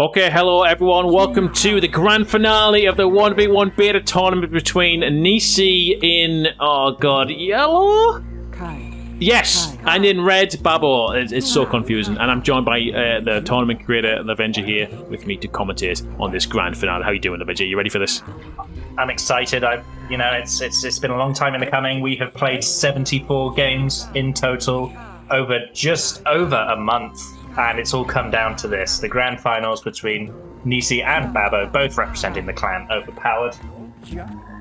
Okay, hello everyone. Welcome to the grand finale of the 1v1 beta tournament between Nici in, oh god, yellow? Yes, and in red, Babo. It's so confusing. And I'm joined by the tournament creator, Lovenji, here with me to commentate on this grand finale. How are you doing, Lovenji? You ready for this? I'm excited. It's been a long time in the coming. We have played 74 games in total over just over a month. And it's all come down to this. The grand finals between Nici and Babo, both representing the clan, overpowered.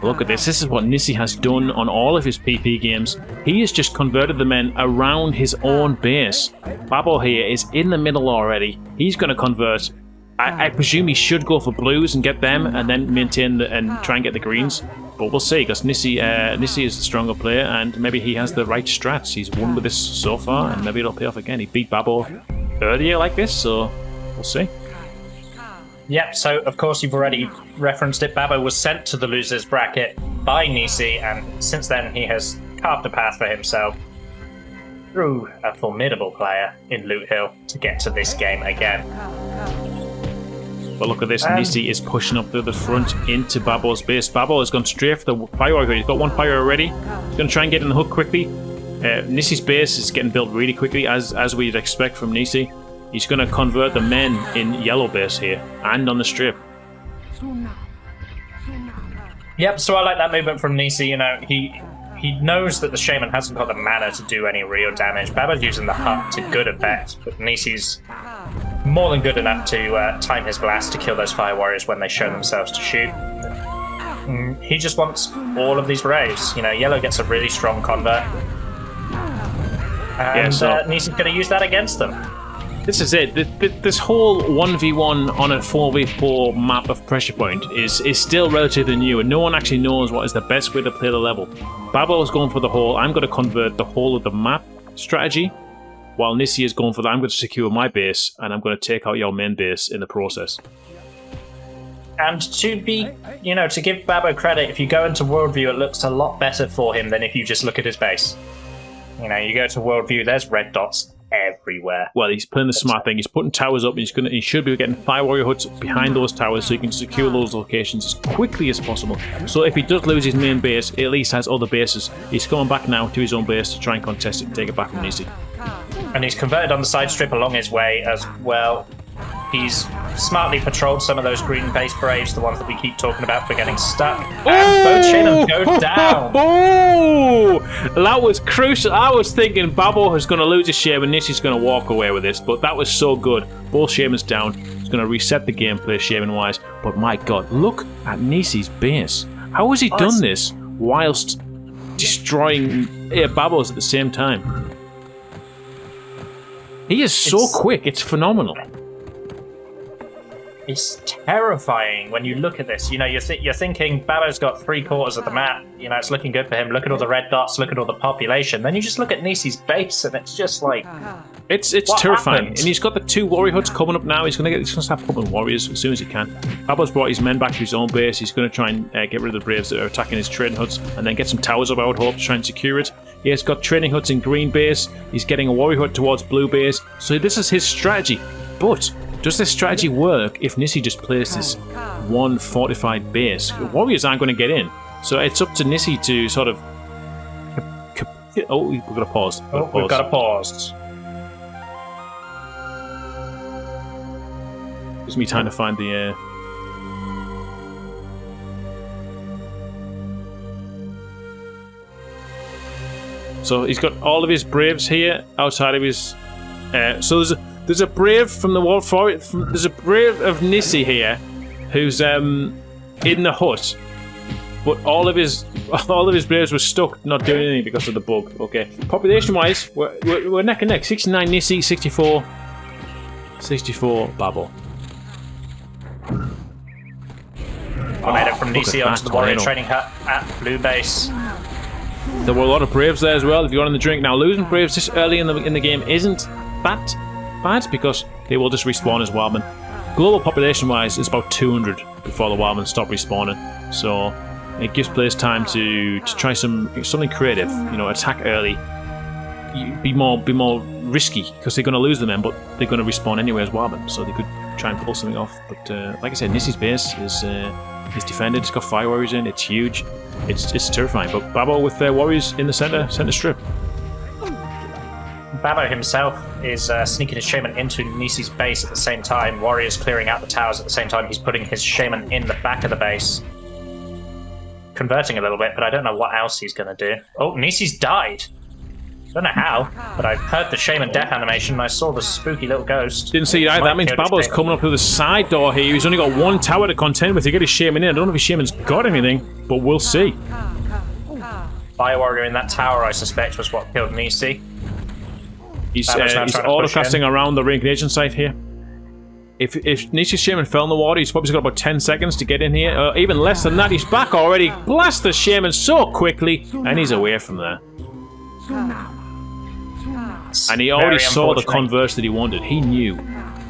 Look at this. This is what Nici has done on all of his PP games. He has just converted the men around his own base. Babo here is in the middle already. He's going to convert. I presume he should go for blues and get them and then maintain and try and get the greens. But we'll see, because Nici is the stronger player and maybe he has the right strats. He's won with this so far and maybe it'll pay off again. He beat Babo earlier like this, so we'll see. Yep, so of course you've already referenced it. Babo was sent to the losers bracket by Nici, and since then he has carved a path for himself through a formidable player in Loot Hill to get to this game again. But look at this, Nici is pushing up to the front into Babo's base. Babo has gone straight for the fire. He's got one fire already. He's going to try and get in the hook quickly. Nici's base is getting built really quickly, as we'd expect from Nici. He's going to convert the men in yellow base here and on the strip. Yep, so I like that movement from Nici. You know, he knows that the Shaman hasn't got the mana to do any real damage. Babo's using the hut to good effect, but Nici's more than good enough to time his blast to kill those fire warriors when they show themselves to shoot. He just wants all of these raves. You know, yellow gets a really strong convert. And Nici's going to use that against them. This is it. This whole 1v1 on a 4v4 map of Pressure Point is still relatively new, and no one actually knows what is the best way to play the level. Babo is going for the whole, I'm going to convert the whole of the map strategy, while Nici is going for the, I'm going to secure my base, and I'm going to take out your main base in the process. And to give Babo credit, if you go into Worldview, it looks a lot better for him than if you just look at his base. You know, you go to Worldview, there's red dots everywhere. Well, he's playing the smart thing. He's putting towers up. He should be getting fire warrior huts behind those towers so he can secure those locations as quickly as possible. So if he does lose his main base, he at least has other bases. He's coming back now to his own base to try and contest it and take it back from Nici. And he's converted on the side strip along his way as well. He's smartly patrolled some of those green base braves, the ones that we keep talking about for getting stuck. And both Shaman go down. Oh, that was crucial. I was thinking Babo is going to lose his Shaman, Nici's going to walk away with this, but that was so good. Both Shamans down. He's going to reset the gameplay Shaman-wise. But my god, look at Nici's base. How has he done this whilst destroying Babo's at the same time? He is so quick, it's phenomenal. It's terrifying when you look at this. You know, you're thinking Babo's got 3/4 of the map. You know, it's looking good for him. Look at all the red dots. Look at all the population. Then you just look at Nici's base, and it's just like it's terrifying. And he's got the 2 warrior huts coming up now. He's going to start pumping warriors as soon as he can. Babo's brought his men back to his own base. He's going to try and get rid of the braves that are attacking his trading huts, and then get some towers up. I would hope to try and secure it. He has got trading huts in green base. He's getting a warrior hut towards blue base. So this is his strategy, but does this strategy work if Nici just plays this one fortified base? The warriors aren't going to get in. So it's up to Nici to sort of... Oh, we've got to pause. We've got to pause. Gives me time to find the... So he's got all of his braves here outside of his... So there's a brave from the wall for it. There's a brave of Nici here, who's in the hut, but all of his braves were stuck, not doing anything because of the bug. Okay, population-wise, we're neck and neck. 69 Nici, 64 Babo. I made it from Nici onto the warrior training hut at blue base. There were a lot of braves there as well. If you're on the drink now, losing braves this early in the game isn't that bad because they will just respawn as wildmen. Global population wise is about 200 before the wildmen stop respawning, so it gives players time to try something creative. You know, attack early, be more risky because they're going to lose the men, but they're going to respawn anyway as wildmen, so they could try and pull something off. But like I said, Nici's base is defended. It's got fire warriors in. It's huge. It's terrifying. But Babo with their warriors in the center strip. Babo himself is sneaking his shaman into Nici's base at the same time. Warriors clearing out the towers at the same time. He's putting his shaman in the back of the base. Converting a little bit, but I don't know what else he's going to do. Oh, Nici's died. Don't know how, but I heard the shaman death animation and I saw the spooky little ghost. Didn't see that. That means Babo's coming up through the side door here. He's only got one tower to contend with to get his shaman in. I don't know if his shaman's got anything, but we'll see. Fire warrior in that tower, I suspect, was what killed Nici. He's auto-casting around the reincarnation site here. If Nici's shaman fell in the water, he's probably got about 10 seconds to get in here. Even less than that, he's back already. Blast the shaman so quickly, and he's away from there. And he already saw the converts that he wanted. He knew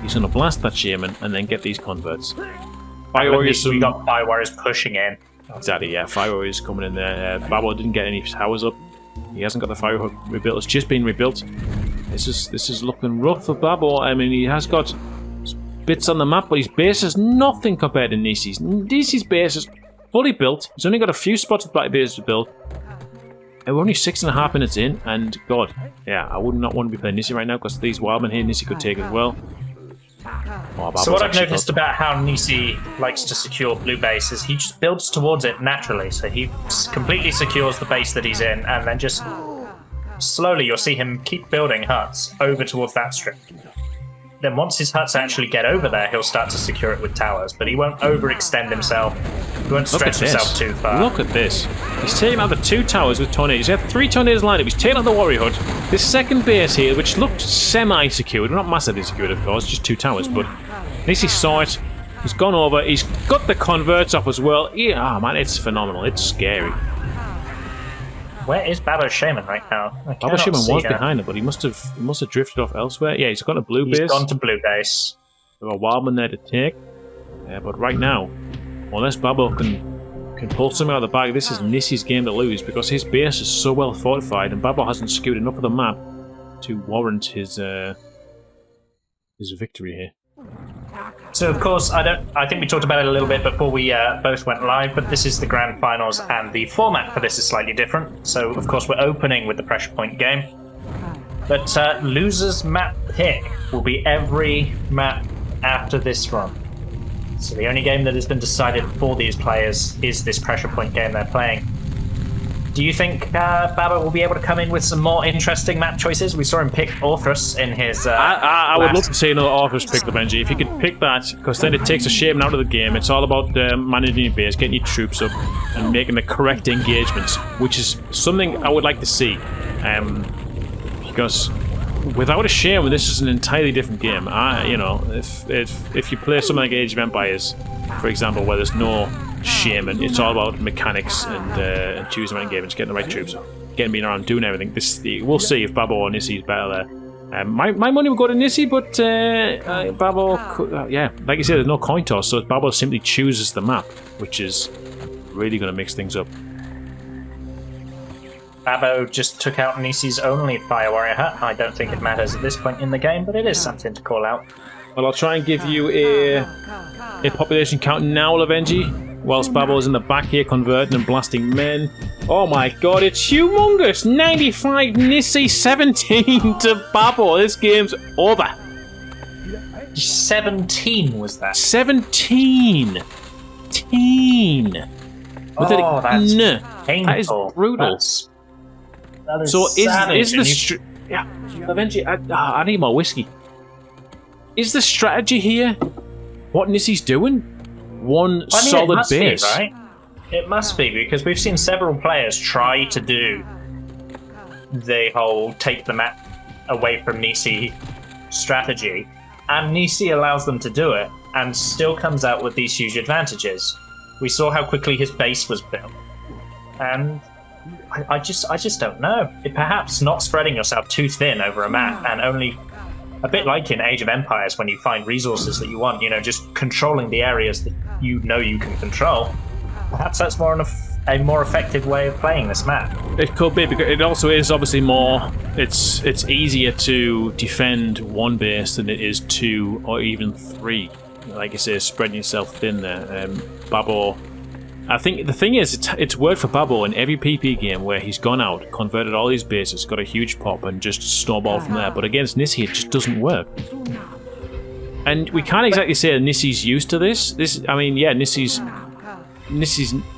he's going to blast that shaman and then get these converts. Fire warriors, we got fire warriors pushing in. Exactly, yeah. Fire warriors coming in there. Babo didn't get any towers up. He hasn't got the fire hut rebuilt. It's just been rebuilt. This is looking rough for Babo. I mean, he has got bits on the map, but his base is nothing compared to Nici's. Nici's base is fully built. He's only got a few spots of black base to build. And we're only 6.5 minutes in, and God, yeah, I would not want to be playing Nici right now because these wildmen here, Nici could take as well. Oh, so what I've noticed about how Nici likes to secure blue base is he just builds towards it naturally. So he completely secures the base that he's in, and then just slowly you'll see him keep building huts over towards that strip. Then once his huts actually get over there, he'll start to secure it with towers, but he won't overextend himself. He won't stretch himself too far. Look at this. He's taking out the 2 towers with tornadoes. He had 3 tornadoes lined up. He's taking out the warrior hut. This second base here, which looked semi-secured, not massively secured, of course, just 2 towers, but Nici saw it. He's gone over. He's got the converts up as well. Yeah, man, it's phenomenal. It's scary. Where is Babo's shaman right now? Babo's shaman was behind him, but he must have drifted off elsewhere. Yeah, he's got a blue base. He's gone to blue base. There are wildmen there to take. But right now, unless Babo can pull something out of the bag, this is Nici's game to lose because his base is so well fortified and Babo hasn't skewed enough of the map to warrant his victory here. So of course, I think we talked about it a little bit before we both went live, but this is the grand finals and the format for this is slightly different. So of course we're opening with the pressure point game, but loser's map pick will be every map after this run. So the only game that has been decided for these players is this pressure point game they're playing. Do you think Babo will be able to come in with some more interesting map choices? We saw him pick Orthrus in his I would love to see another Orthrus pick, Lovenji. If you could pick that, because then it takes a shaman out of the game. It's all about managing your base, getting your troops up, and making the correct engagements, which is something I would like to see. Because without a shaman, this is an entirely different game. You know, if you play something like Age of Empires, for example, where there's no shaman, it's all about mechanics and choosing right engagements, getting the right troops, getting being around, doing everything. We'll see if Babo or Nici is better there. My money would go to Nici, but Babo, yeah, like you said, there's no coin toss, so Babo simply chooses the map, which is really going to mix things up. Babo just took out Nici's only Fire Warrior hut. I don't think it matters at this point in the game, but it is something to call out. Well, I'll try and give you a population count now, Lovenji, whilst Babo's in the back here converting and blasting men. Oh my god, it's humongous! 95 Nici, 17 to Babo. This game's over. 17 was that? 17! Oh, that's painful. That is brutal. That is so savage. is the yeah, Lovenji, I need more whiskey. Is the strategy here what Nici's doing? Solid base, right? It must be, because we've seen several players try to do the whole take the map away from Nici strategy, and Nici allows them to do it and still comes out with these huge advantages. We saw how quickly his base was built, and I just don't know. Perhaps not spreading yourself too thin over a map and only, a bit like in Age of Empires when you find resources that you want, you know, just controlling the areas that you know you can control. Perhaps that's a more effective way of playing this map. It could be, because it also is obviously more, it's easier to defend one base than it is 2 or even 3. like you say, spreading yourself thin there. Babo, I think the thing is, it's worked for Babo in every PP game where he's gone out, converted all these bases, got a huge pop, and just snowballed from there. But against Nici, it just doesn't work. And we can't exactly say Nici's used to this. I mean, yeah, Nici's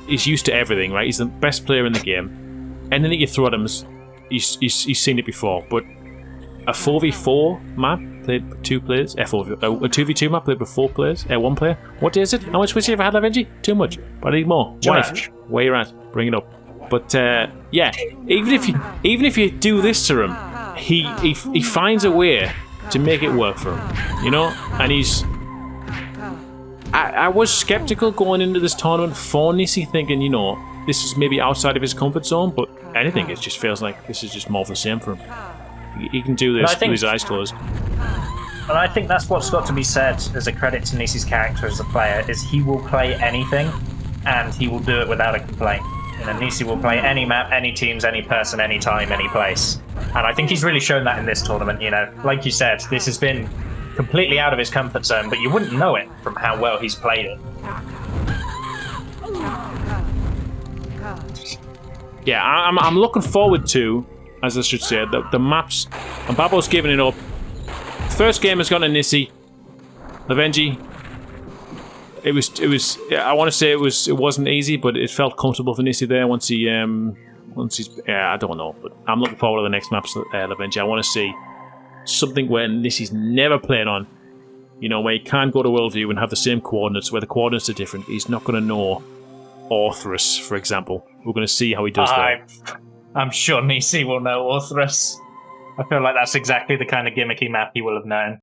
used to everything, right? He's the best player in the game. Anything you throw at him, he's seen it before. But a 4v4 map played with 2 players. A 2v2 map played with 4 players. 1 player. What day is it? How much wish you ever had, Lovenji? Too much. But I need more. Too Wife, much. where you at? Bring it up. But yeah, even if you do this to him, he finds a way to make it work for him. You know, and he's. I was skeptical going into this tournament for Nici, thinking, you know, this is maybe outside of his comfort zone, but anything, it just feels like this is just more of the same for him. He can do this with his eyes closed. And I think that's what's got to be said as a credit to Nici's character as a player, is he will play anything, and he will do it without a complaint. You know, Nici will play any map, any teams, any person, any time, any place. And I think he's really shown that in this tournament, you know. Like you said, this has been completely out of his comfort zone, but you wouldn't know it from how well he's played it. Yeah, I'm looking forward to, as I should say, the maps. And Babo's giving it up. First game has gone to Nici. Lovenji. It was. I want to say it wasn't easy, but it felt comfortable for Nici there once he's. I don't know, but I'm looking forward to the next maps, Lovenji. I want to see something where Nici's never played on. You know, where he can't go to Worldview and have the same coordinates, where the coordinates are different. He's not going to know Orthrus, for example. We're going to see how he does that. I'm sure Nici will know Orthrus. I feel like that's exactly the kind of gimmicky map he will have known.